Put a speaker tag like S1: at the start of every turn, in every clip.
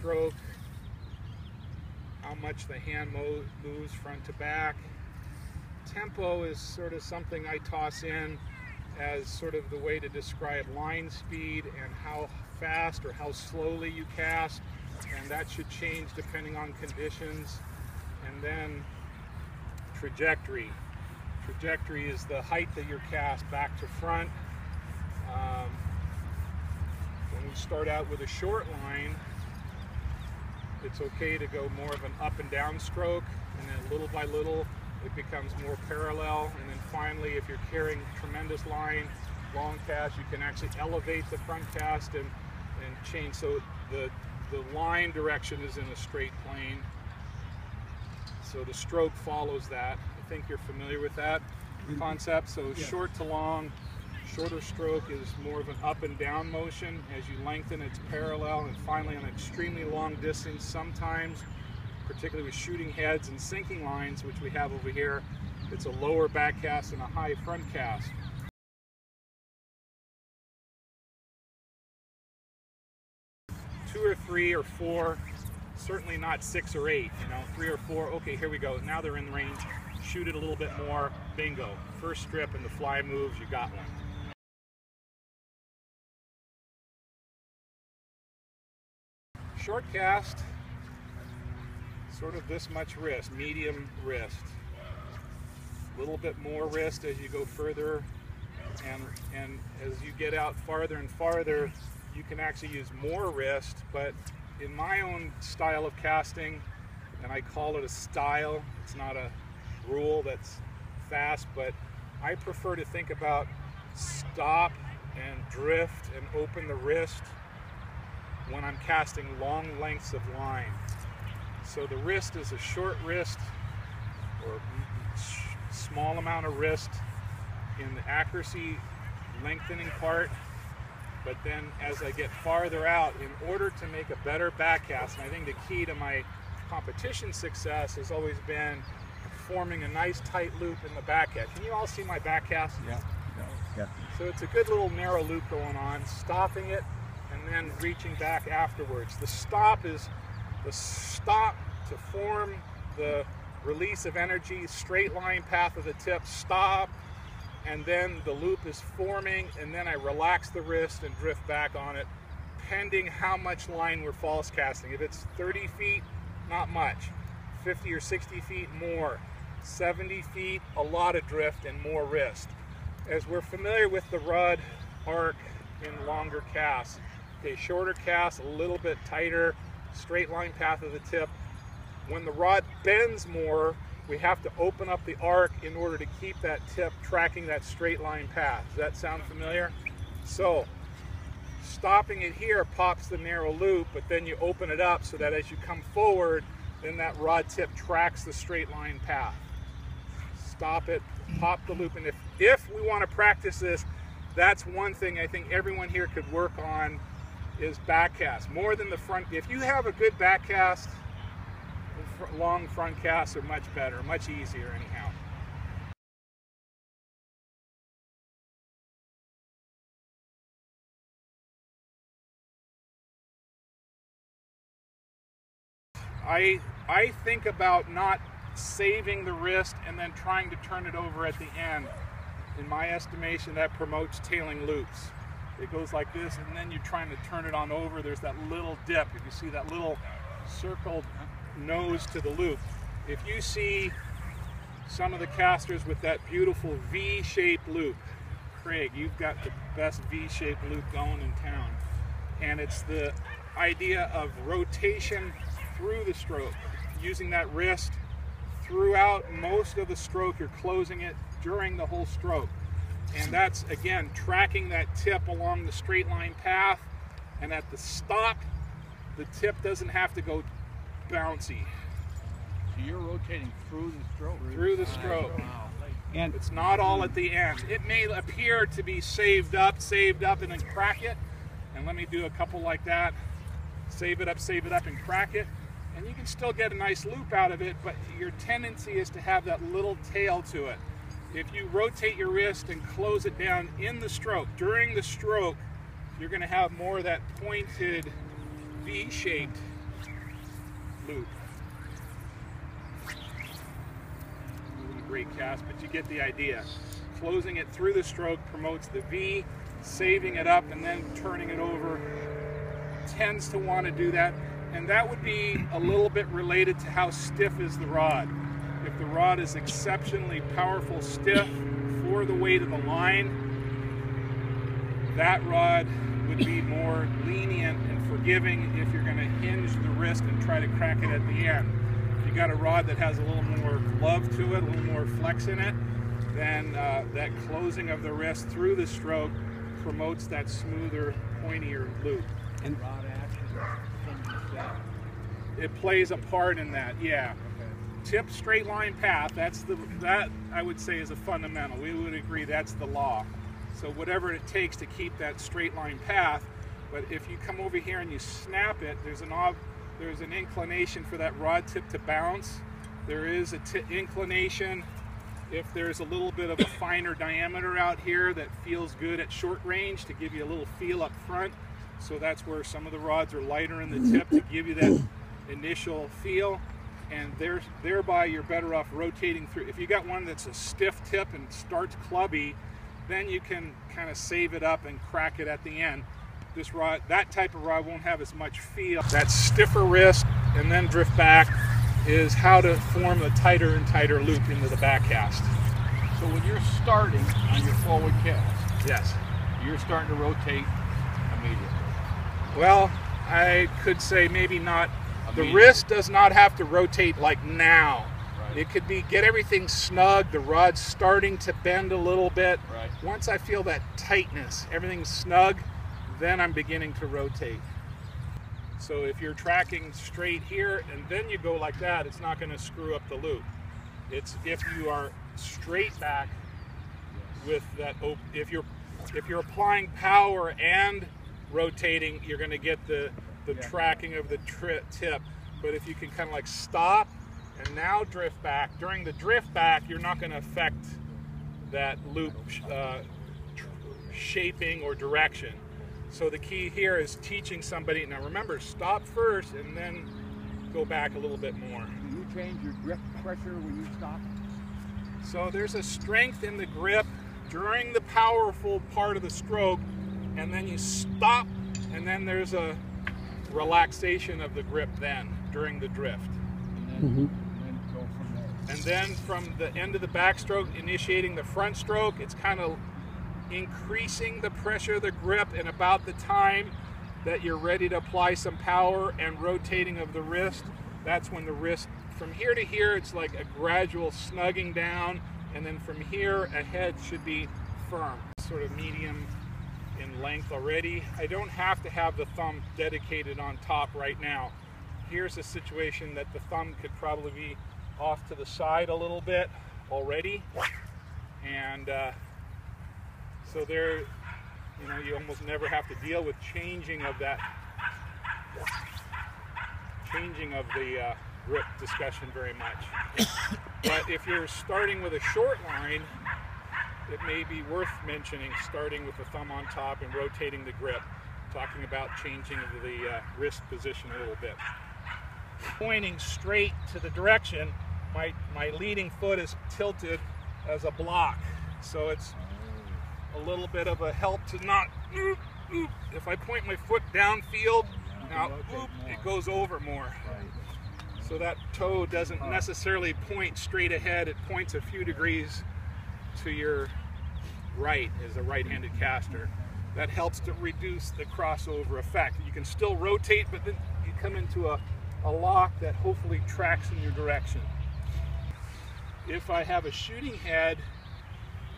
S1: stroke, how much the hand moves front to back. Tempo is sort of something I toss in as sort of the way to describe line speed and how fast or how slowly you cast, and that should change depending on conditions. And then trajectory. Trajectory is the height that your cast back to front. When we start out with a short line, it's okay to go more of an up and down stroke, and then little by little it becomes more parallel. And then finally, if you're carrying tremendous line, long cast, you can actually elevate the front cast and change. So the line direction is in a straight plane. So the stroke follows that. I think you're familiar with that concept. So yeah. Short to long, shorter stroke is more of an up and down motion. As you lengthen, it's parallel. And finally, on an extremely long distance, sometimes, particularly with shooting heads and sinking lines, which we have over here, it's a lower back cast and a high front cast. Two or three or four, certainly not 6 or 8, you know, 3 or 4, okay, here we go, now they're in range, shoot it a little bit more, bingo, first strip and the fly moves, you got one. Short cast, sort of this much wrist, medium wrist, a little bit more wrist as you go further, and as you get out farther and farther, you can actually use more wrist. But in my own style of casting, and I call it a style, it's not a rule that's fast, but I prefer to think about stop and drift and open the wrist when I'm casting long lengths of line. So the wrist is a short wrist or small amount of wrist in the accuracy lengthening part. But then as I get farther out, in order to make a better backcast, and I think the key to my competition success has always been forming a nice tight loop in the backcast. Can you all see my backcast?
S2: Yeah. Yeah.
S1: So it's a good little narrow loop going on, stopping it and then reaching back afterwards. The stop is the stop to form the release of energy, straight line path of the tip, stop, and then the loop is forming, and then I relax the wrist and drift back on it, pending how much line we're false casting. If it's 30 feet, not much. 50 or 60 feet, more. 70 feet, a lot of drift and more wrist. As we're familiar with the rod arc in longer casts, okay, shorter casts, a little bit tighter, straight line path of the tip. When the rod bends more, we have to open up the arc in order to keep that tip tracking that straight line path. Does that sound familiar? So, stopping it here pops the narrow loop, but then you open it up so that as you come forward, then that rod tip tracks the straight line path. Stop it, pop the loop, and if we want to practice this, that's one thing I think everyone here could work on is backcast, more than the front. If you have a good backcast, long front casts are much better, much easier anyhow. I think about not saving the wrist and then trying to turn it over at the end. In my estimation, that promotes tailing loops. It goes like this, and then you're trying to turn it on over. There's that little dip. If you see that little circled nose to the loop. If you see some of the casters with that beautiful V-shaped loop, Craig, you've got the best V-shaped loop going in town. And it's the idea of rotation through the stroke, using that wrist throughout most of the stroke. You're closing it during the whole stroke. And that's, again, tracking that tip along the straight line path. And at the stop, the tip doesn't have to go bouncy.
S2: So you're rotating through the stroke?
S1: Through the stroke.
S2: Wow.
S1: And it's not all at the end. It may appear to be saved up, and then crack it. And let me do a couple like that. Save it up, and crack it. And you can still get a nice loop out of it, but your tendency is to have that little tail to it. If you rotate your wrist and close it down in the stroke, during the stroke, you're going to have more of that pointed V-shaped loop. Great cast, but you get the idea. Closing it through the stroke promotes the V, saving it up and then turning it over tends to want to do that, and that would be a little bit related to how stiff is the rod. If the rod is exceptionally powerful stiff for the weight of the line, that rod would be more lenient and forgiving if you're going to hinge the wrist and try to crack it at the end. If you got a rod that has a little more love to it, a little more flex in it, then that closing of the wrist through the stroke promotes that smoother, pointier loop.
S2: And rod action,
S1: it plays a part in that, yeah.
S2: okay.
S1: Tip straight line path, that I would say is a fundamental. We would agree that's the law. So whatever it takes to keep that straight line path, but if you come over here and you snap it, there's an inclination for that rod tip to bounce. There is an inclination if there's a little bit of a finer diameter out here that feels good at short range to give you a little feel up front. So that's where some of the rods are lighter in the tip to give you that initial feel, and thereby you're better off rotating through. If you got one that's a stiff tip and starts clubby, then you can kind of save it up and crack it at the end. This rod, that type of rod won't have as much feel. That stiffer wrist and then drift back is how to form a tighter and tighter loop into the backcast.
S2: So when you're starting on your forward cast,
S1: Yes.
S2: you're starting to rotate immediately.
S1: Well, I could say maybe not. The
S2: Immediately.
S1: wrist does not have to rotate like now.
S2: Right.
S1: It could be get everything snug, the rod's starting to bend a little bit.
S2: Right.
S1: Once I feel that tightness, everything's snug, then I'm beginning to rotate. So if you're tracking straight here and then you go like that, it's not going to screw up the loop. It's if you are straight back with that, if you're applying power and rotating, you're going to get the tracking of the tip. But if you can kind of like stop and now drift back, during the drift back, you're not going to affect that loop shaping or direction. So the key here is teaching somebody, now remember, stop first and then go back a little bit more.
S2: Do you change your grip pressure when you stop?
S1: So there's a strength in the grip during the powerful part of the stroke, and then you stop, and then there's a relaxation of the grip then during the drift.
S2: And then go from there.
S1: And then from the end of the backstroke, initiating the front stroke, it's kind of increasing the pressure of the grip, and about the time that you're ready to apply some power and rotating of the wrist, that's when the wrist, from here to here, it's like a gradual snugging down, and then from here ahead should be firm, sort of medium in length already. I don't have to have the thumb dedicated on top right now. Here's a situation that the thumb could probably be off to the side a little bit already, and so there, you know, you almost never have to deal with changing of the grip discussion very much. But if you're starting with a short line, it may be worth mentioning starting with the thumb on top and rotating the grip, talking about changing the wrist position a little bit. Pointing straight to the direction, my leading foot is tilted as a block, so it's a little bit of a help to not, if I point my foot downfield, now it goes over more. So that toe doesn't necessarily point straight ahead, it points a few degrees to your right as a right-handed caster. That helps to reduce the crossover effect. You can still rotate, but then you come into a lock that hopefully tracks in your direction. If I have a shooting head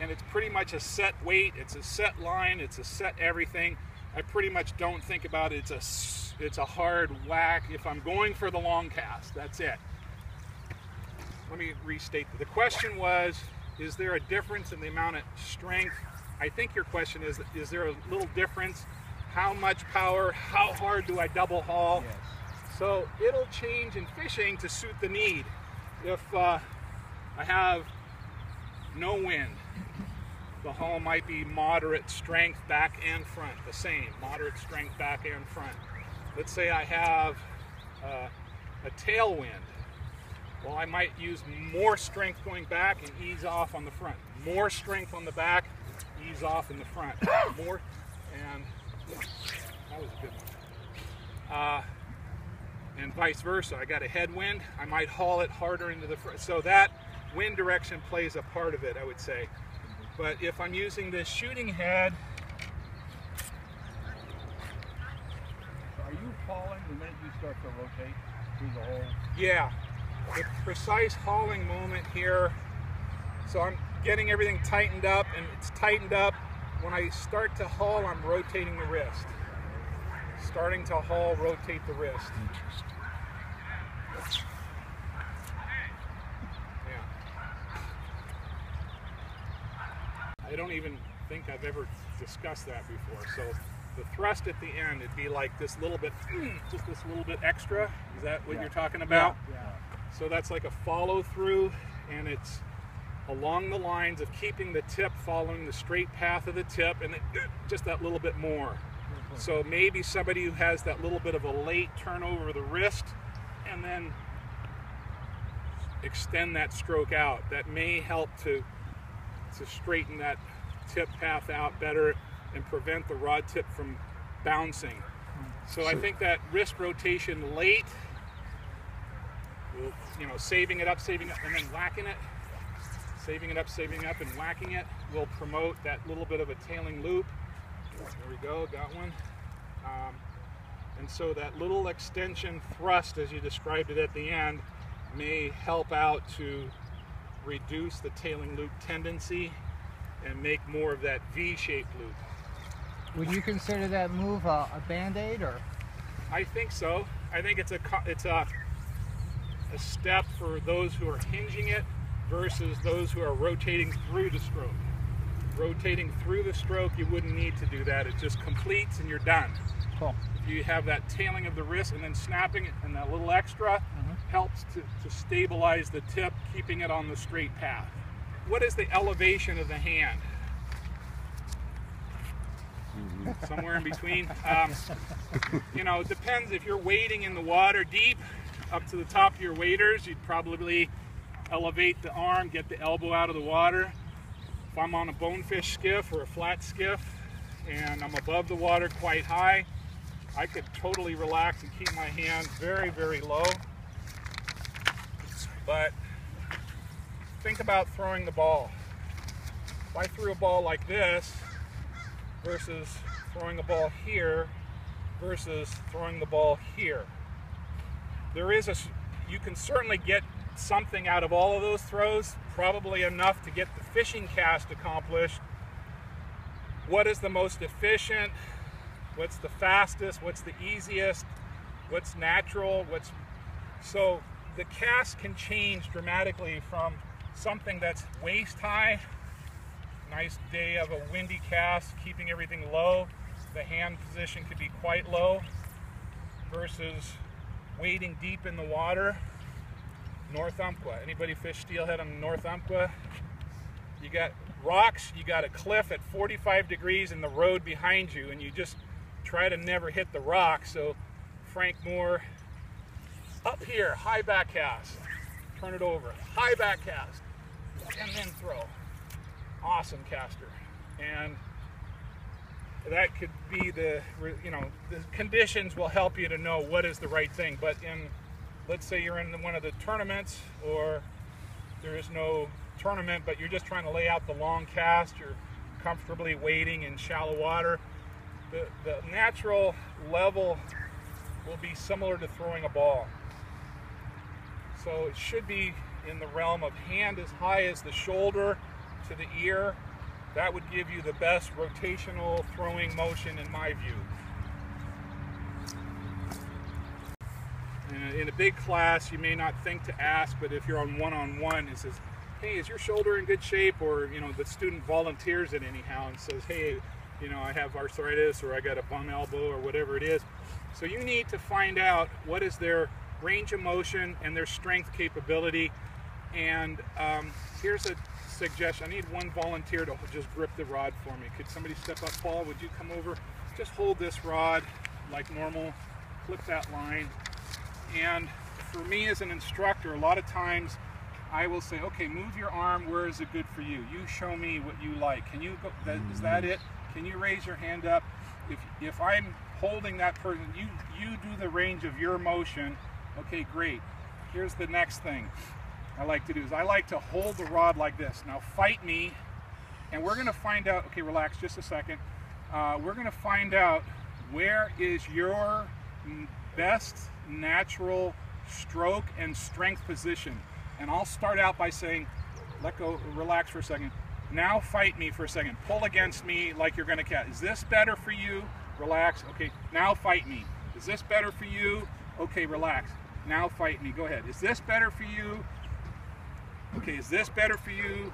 S1: and it's pretty much a set weight, it's a set line, it's a set everything, I pretty much don't think about it. It's a hard whack. If I'm going for the long cast, that's it. Let me restate. The question was, is there a difference in the amount of strength? I think your question is there a little difference? How much power? How hard do I double haul?
S2: Yes.
S1: So it'll change in fishing to suit the need. If I have no wind, the haul might be moderate strength back and front, the same, moderate strength back and front. Let's say I have a tailwind. Well, I might use more strength going back and ease off on the front. More strength on the back, ease off in the front. More, and that was a good one. And vice versa. I got a headwind, I might haul it harder into the front. So that wind direction plays a part of it, I would say. But if I'm using this shooting head,
S2: Are you hauling the minute you start to rotate through the hole?
S1: yeah, the precise hauling moment here. So I'm getting everything tightened up, and it's tightened up. When I start to haul, I'm rotating the wrist. Starting to haul, rotate the wrist. Yeah. I don't even think I've ever discussed that before. So the thrust at the end, it'd be like this little bit, just this little bit extra. Is that what you're talking about?
S2: Yeah.
S1: So that's like a follow through, and it's along the lines of keeping the tip following the straight path of the tip, and just that little bit more. So maybe somebody who has that little bit of a late turnover of the wrist and then extend that stroke out, that may help to straighten that tip path out better and prevent the rod tip from bouncing. So I think that wrist rotation late, you know, saving it up, and then whacking it, saving it up, and whacking it will promote that little bit of a tailing loop. There we go, got one. And so that little extension thrust, as you described it at the end, may help out to reduce the tailing loop tendency and make more of that V-shaped loop.
S3: Would you consider that move a band-aid, or?
S1: I think so. I think it's a step for those who are hinging it versus those who are rotating through the stroke. Rotating through the stroke, you wouldn't need to do that. It just completes and you're done.
S3: Cool.
S1: If you have that tailing of the wrist and then snapping it, and that little extra helps to stabilize the tip, keeping it on the straight path. What is the elevation of the hand? Somewhere in between. You know, it depends. If you're wading in the water deep, up to the top of your waders, you'd probably elevate the arm, get the elbow out of the water. If I'm on a bonefish skiff or a flat skiff and I'm above the water quite high, I could totally relax and keep my hand very, very low. But think about throwing the ball. If I threw a ball like this versus throwing a ball here versus throwing the ball here, you can certainly get something out of all of those throws, probably enough to get the fishing cast accomplished. What is the most efficient? What's the fastest? What's the easiest? What's natural? So the cast can change dramatically from something that's waist high, nice day of a windy cast, keeping everything low, the hand position could be quite low, versus wading deep in the water. North Umpqua. Anybody fish steelhead on North Umpqua? You got rocks, you got a cliff at 45 degrees in the road behind you, and you just try to never hit the rock. So Frank Moore, up here, high back cast, turn it over, high back cast, and then throw. Awesome caster. And that could be the conditions will help you to know what is the right thing. But let's say you're in one of the tournaments, or there is no tournament, but you're just trying to lay out the long cast, you're comfortably wading in shallow water, the natural level will be similar to throwing a ball. So it should be in the realm of hand as high as the shoulder to the ear. That would give you the best rotational throwing motion in my view. In a big class, you may not think to ask, but if you're on one-on-one, it says, hey, is your shoulder in good shape? Or, the student volunteers it anyhow and says, hey, I have arthritis, or I got a bum elbow, or whatever it is. So you need to find out what is their range of motion and their strength capability. And here's a suggestion. I need one volunteer to just grip the rod for me. Could somebody step up? Paul, would you come over? Just hold this rod like normal, clip that line, and for me as an instructor, a lot of times I will say, okay, move your arm, where is it good for you? You show me what you like. Can you go, is that it? Can you raise your hand up? If I'm holding that person, you do the range of your motion. Okay, great. Here's the next thing I like to do is I like to hold the rod like this. Now fight me, and we're gonna find out, okay, relax just a second. We're gonna find out where is your best natural stroke and strength position. And I'll start out by saying, let go, relax for a second. Now fight me for a second. Pull against me like you're gonna catch. Is this better for you? Relax. Okay, now fight me. Is this better for you? Okay, relax. Now fight me. Go ahead. Is this better for you? Okay, is this better for you?